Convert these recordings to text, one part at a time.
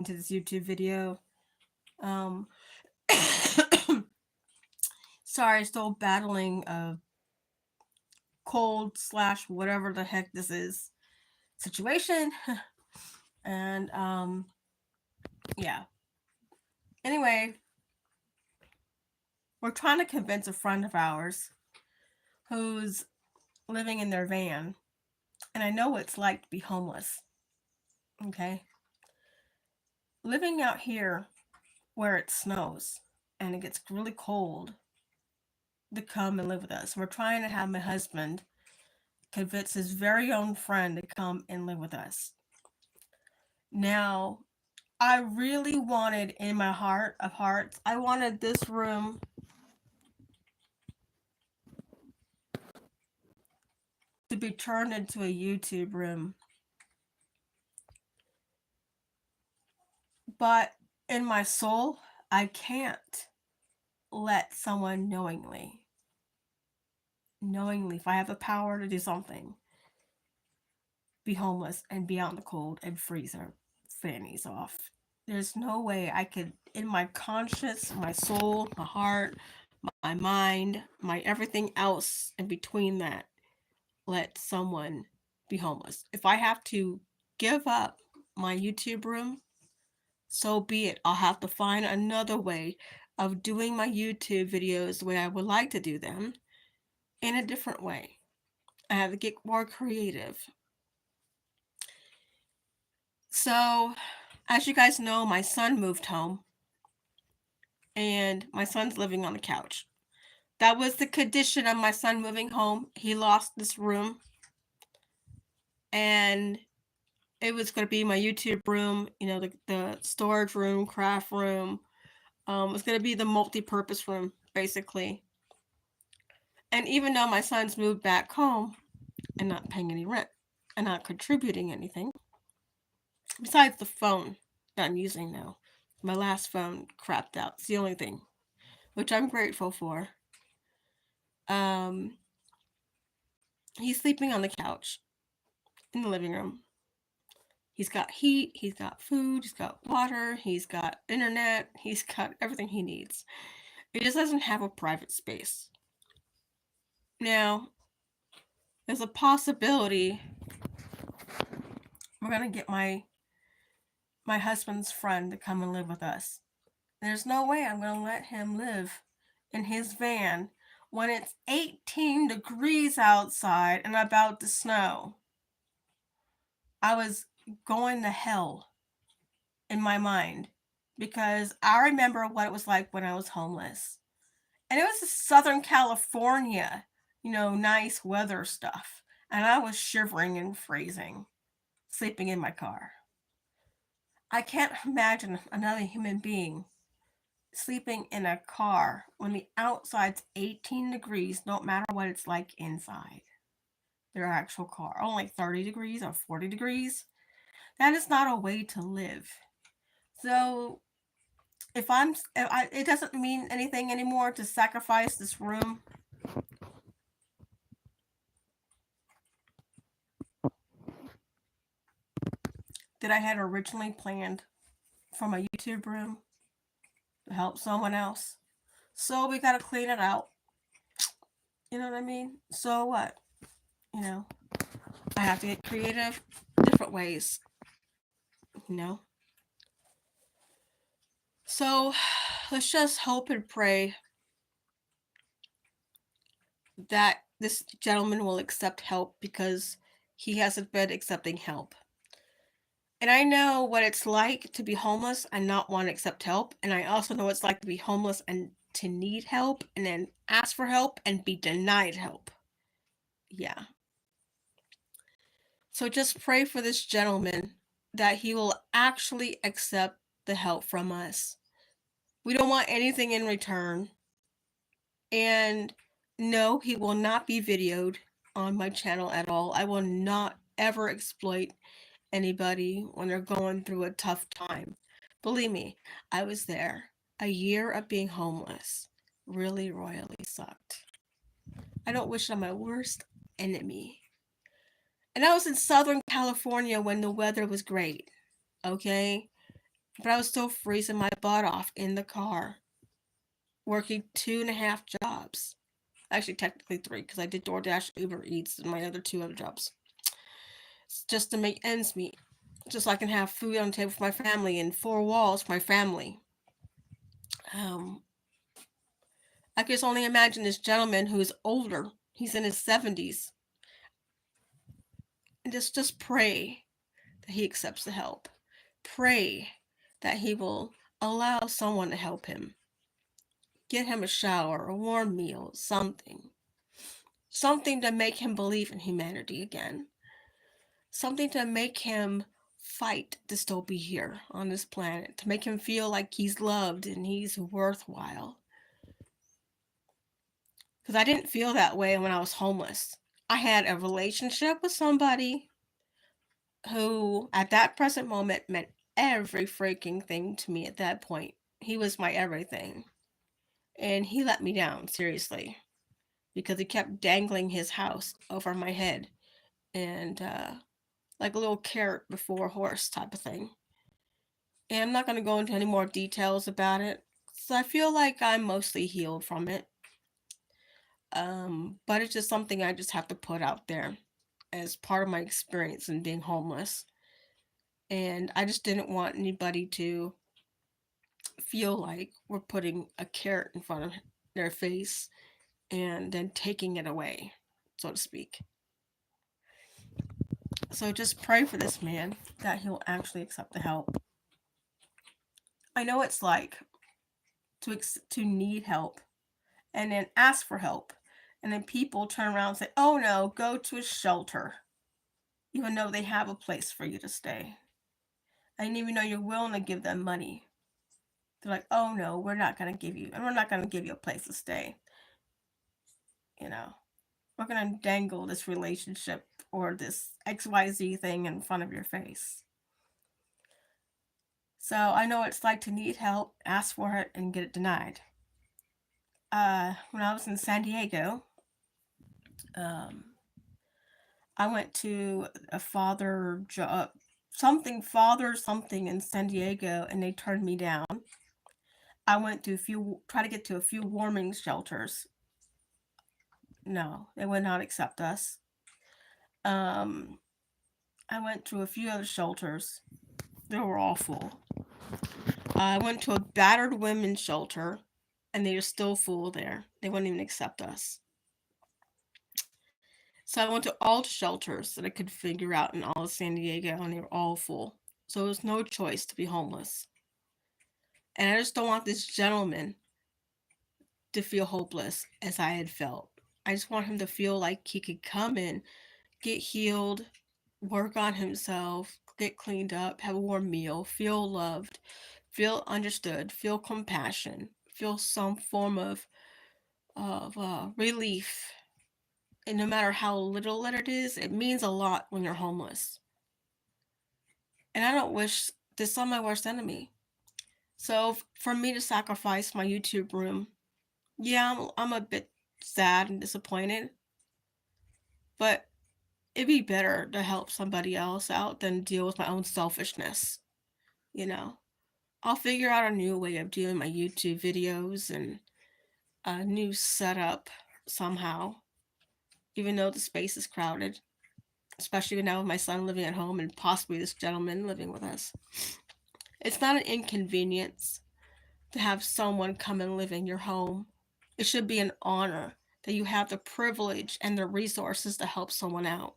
into this YouTube video. Um, sorry, still battling a cold slash whatever the heck this is situation. And yeah. Anyway, we're trying to convince a friend of ours who's living in their van, and I know what it's like to be homeless. Okay, living out here where it snows and it gets really cold, to come and live with us. We're trying to have my husband convince his very own friend to come and live with us. Now, I really wanted, in my heart of hearts, I wanted this room to be turned into a YouTube room. But in my soul, I can't let someone knowingly, if I have the power to do something, be homeless and be out in the cold and freeze their fannies off. There's no way I could, in my conscience, my soul, my heart, my mind, my everything else in between that, let someone be homeless. If I have to give up my YouTube room, so be it. I'll have to find another way of doing my YouTube videos the way I would like to do them in a different way. I have to get more creative. So, as you guys know, my son moved home and my son's living on the couch. That was the condition of my son moving home. He lost this room and it was going to be my YouTube room, the storage room, craft room. It was going to be the multi-purpose room, basically. And even though my son's moved back home and not paying any rent and not contributing anything, besides the phone that I'm using now, my last phone crapped out. It's the only thing, which I'm grateful for. Um, he's sleeping on the couch in the living room. He's got heat, he's got food, he's got water, he's got internet, he's got everything he needs. He just doesn't have a private space. Now, there's a possibility we're gonna get my husband's friend to come and live with us. There's no way I'm gonna let him live in his van when it's 18 degrees outside and about to snow. I was going to hell in my mind because I remember what it was like when I was homeless. And it was Southern California, nice weather stuff. And I was shivering and freezing, sleeping in my car. I can't imagine another human being sleeping in a car when the outside's 18 degrees, no matter what it's like inside their actual car. Only 30 degrees or 40 degrees. That is not a way to live. So it doesn't mean anything anymore to sacrifice this room that I had originally planned for my YouTube room to help someone else. So we got to clean it out. You know what I mean? So what? You know, I have to get creative, different ways. You know. So let's just hope and pray that this gentleman will accept help because he hasn't been accepting help. And I know what it's like to be homeless and not want to accept help. And I also know what it's like to be homeless and to need help and then ask for help and be denied help. Yeah. So just pray for this gentleman that he will actually accept the help from us. We don't want anything in return. And no, he will not be videoed on my channel at all. I will not ever exploit anybody when they're going through a tough time. Believe me, I was there. A year of being homeless really royally sucked. I don't wish it on my worst enemy. And I was in Southern California when the weather was great. Okay? but I was still freezing my butt off in the car, working 2.5 jobs. Actually, technically 3, because I did DoorDash, Uber Eats, and my other 2 other jobs. It's just to make ends meet. Just so I can have food on the table for my family and 4 walls for my family. Um, I can just only imagine this gentleman who is older. He's in his 70s. And just pray that he accepts the help. Pray that he will allow someone to help him. Get him a shower, a warm meal, something. Something to make him believe in humanity again. Something to make him fight to still be here on this planet. To make him feel like he's loved and he's worthwhile. Because I didn't feel that way when I was homeless. I had a relationship with somebody who, at that present moment, meant every freaking thing to me at that point. He was my everything. And he let me down, seriously. Because he kept dangling his house over my head. And, like a little carrot before a horse type of thing. And I'm not going to go into any more details about it. So I feel like I'm mostly healed from it. But it's just something I just have to put out there as part of my experience in being homeless. And I just didn't want anybody to feel like we're putting a carrot in front of their face and then taking it away, so to speak. So just pray for this man that he'll actually accept the help. I know it's like to need help and then ask for help. And then people turn around and say, oh no, go to a shelter. Even though they have a place for you to stay. And even though you're willing to give them money. They're like, oh no, we're not going to give you, and we're not going to give you a place to stay. You know, we're going to dangle this relationship or this XYZ thing in front of your face. So I know what it's like to need help, ask for it, and get it denied. When I was in San Diego, I went to a father something in San Diego, and they turned me down. I went to try to get to a few warming shelters. No, they would not accept us. I went to a few other shelters. They were all full. I went to a battered women's shelter, and they are still full there. They wouldn't even accept us. So I went to all the shelters that I could figure out in all of San Diego, and they were all full. So it was no choice to be homeless. And I just don't want this gentleman to feel hopeless as I had felt. I just want him to feel like he could come in, get healed, work on himself, get cleaned up, have a warm meal, feel loved, feel understood, feel compassion, feel some form of relief. And no matter how little it is, it means a lot when you're homeless. And I don't wish this on my worst enemy. So for me to sacrifice my YouTube room, yeah, I'm a bit sad and disappointed. But it'd be better to help somebody else out than deal with my own selfishness. You know, I'll figure out a new way of doing my YouTube videos and a new setup somehow, even though the space is crowded, especially now with my son living at home and possibly this gentleman living with us. It's not an inconvenience to have someone come and live in your home. It should be an honor that you have the privilege and the resources to help someone out.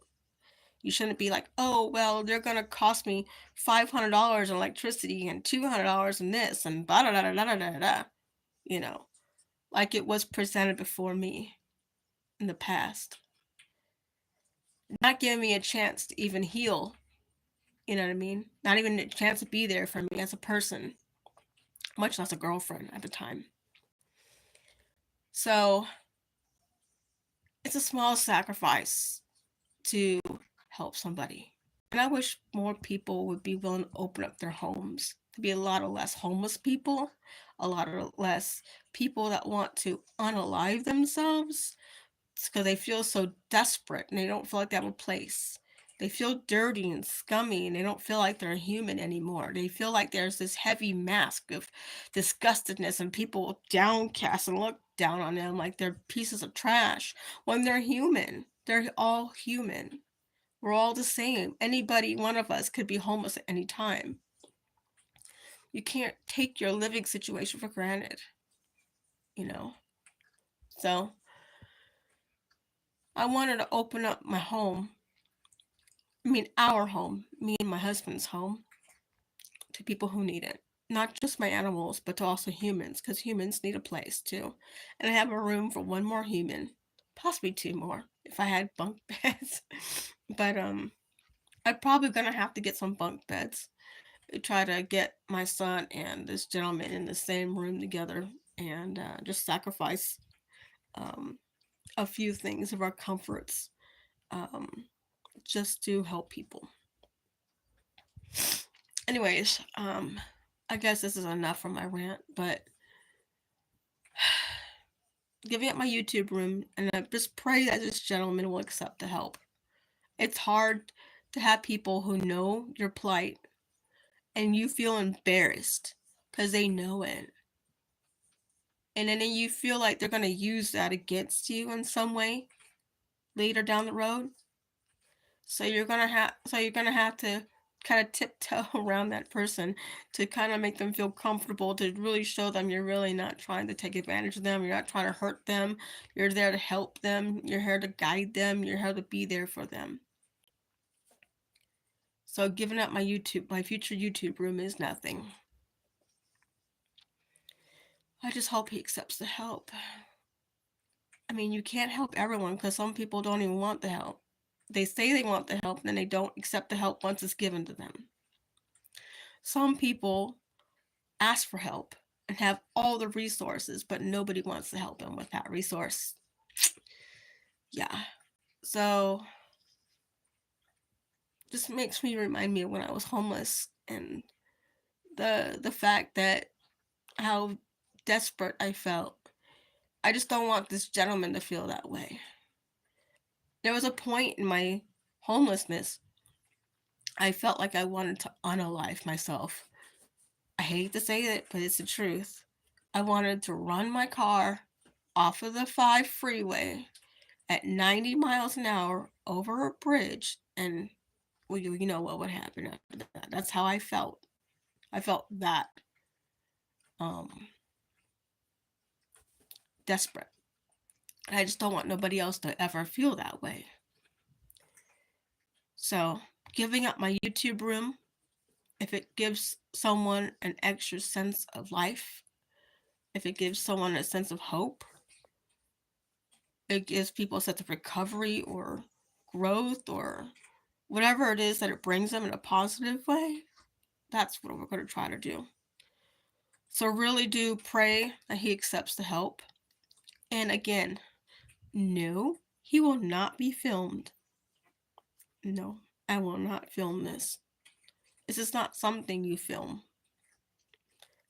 You shouldn't be like, oh, well, they're going to cost me $500 in electricity and $200 in this and blah, blah, blah, blah, blah, blah. You know, like it was presented before me in the past. Not giving me a chance to even heal. You know what I mean? Not even a chance to be there for me as a person, much less a girlfriend at the time. So it's a small sacrifice to help somebody. And I wish more people would be willing to open up their homes. To be a lot of less homeless people, a lot of less people that want to unalive themselves because they feel so desperate and they don't feel like they have a place. They feel dirty and scummy, and they don't feel like they're human anymore. They feel like there's this heavy mask of disgustedness, and people downcast and look down on them like they're pieces of trash when they're human. They're all human. We're all the same. Anybody, one of us, could be homeless at any time. You can't take your living situation for granted, you know? So I wanted to open up my home. I mean, our home, me and my husband's home, to people who need it. Not just my animals, but to also humans, because humans need a place too. And I have a room for one more human, possibly two more, if I had bunk beds. But I'm probably gonna have to get some bunk beds. Try to get my son and this gentleman in the same room together, and just sacrifice um, a few things of our comforts, um, just to help people. Anyways, I guess this is enough from my rant, but giving up my YouTube room, and I just pray that this gentleman will accept the help. It's hard to have people who know your plight and you feel embarrassed because they know it. And then you feel like they're going to use that against you in some way later down the road. So you're going to have to kind of tiptoe around that person to kind of make them feel comfortable, to really show them you're really not trying to take advantage of them. You're not trying to hurt them. You're there to help them. You're here to guide them. You're here to be there for them. So giving up my future YouTube room is nothing. I just hope he accepts the help. I mean, you can't help everyone because some people don't even want the help. They say they want the help, and then they don't accept the help once it's given to them. Some people ask for help and have all the resources, but nobody wants to help them with that resource. Yeah. So just makes me remind me of when I was homeless, and the fact that how desperate I felt. I just don't want this gentleman to feel that way. There was a point in my homelessness I felt like I wanted to unalive myself. I hate to say it, but it's the truth. I wanted to run my car off of the 5 freeway at 90 miles an hour over a bridge, and well, you know what would happen after that. That's how I felt. I felt that um, desperate. And I just don't want nobody else to ever feel that way. So, giving up my YouTube room, if it gives someone an extra sense of life, if it gives someone a sense of hope, it gives people a sense of recovery or growth or whatever it is that it brings them in a positive way, that's what we're going to try to do. So really do pray that he accepts the help. And again, no, he will not be filmed. No, I will not film this. This is not something you film.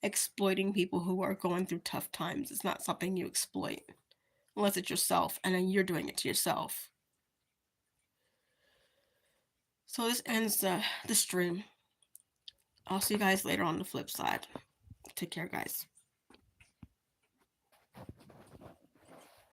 Exploiting people who are going through tough times is not something you exploit. Unless it's yourself, and then you're doing it to yourself. So this ends the stream. I'll see you guys later on the flip side. Take care, guys.